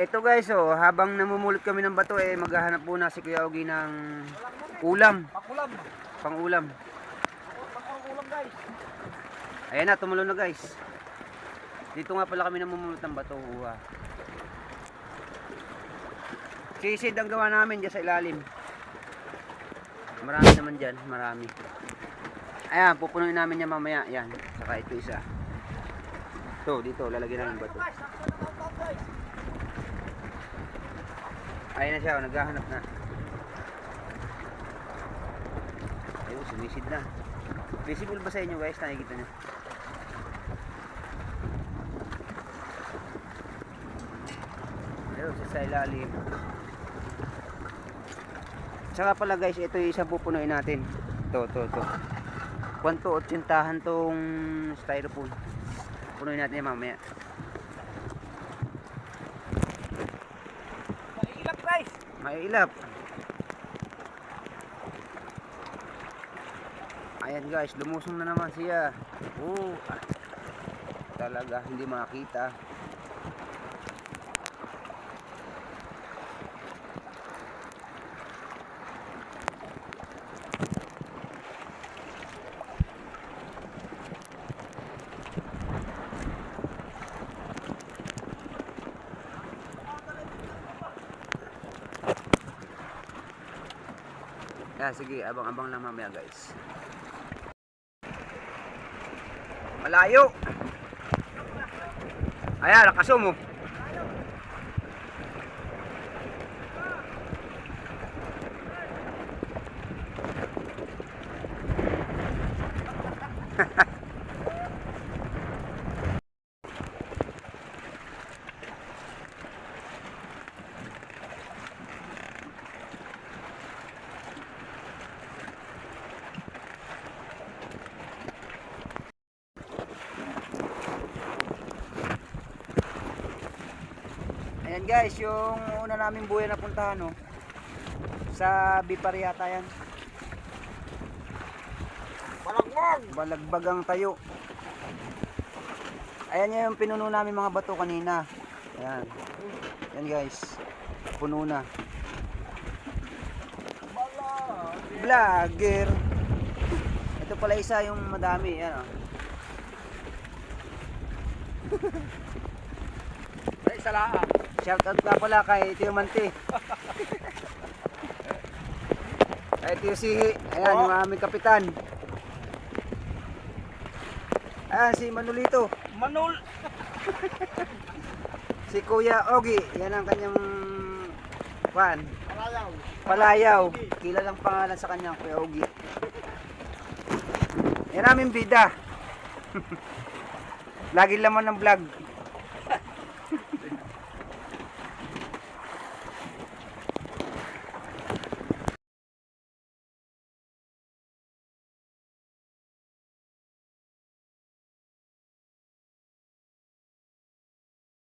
Ito guys, oh, habang namumulot kami ng bato, maghahanap muna si Kuya Ogie ng ulam. Pakulam. Pang-ulam. Pakulam guys. Ayan na, tumulo na guys. Dito nga pala kami namumulot ng bato. Sisid ang gawa namin dyan sa ilalim. Marami naman dyan, marami. Ayan, pupunuin namin yan mamaya. Yan, saka ito isa. Ito, dito, lalagyan namin bato. Ayan na siya, naghahanap na. Ayun, sumisid na. Visible ba sa inyo guys? Nakikita nyo? Ayun, sa ilalim. Saka pala guys, ito yung isang pupunuin natin. Ito. Kwanto 80 tong styrofoam. Punuin natin yan mamaya. Mailap guys. Mailap. Ayan guys, lumusong na naman siya. Talaga hindi makita. Sige, abang-abang lang mamaya guys. Malayo. Ayan, nakasum mo. Ayan guys, yung una naming buhay na puntahan, no? Sa Bipar yata yan. Balagbag ang tayo. Ayan yung pinuno namin mga bato kanina. Ayan. Ayan guys. Puno na. Vlogger. Ito pala isa yung madami. Ayan, oh. Ay, salaan. Shoutout ka pala kay Tio Mante. Kay Tio Sihi. Ayan, yung aming kapitan. Ayan, si Manolito. Manol. Si Kuya Ogie. Yan ang kanyang fan. Palayaw. Palayaw. Kilalang pangalan sa kanyang Kuya Ogie. Yan aming bida. Lagi laman ng vlog.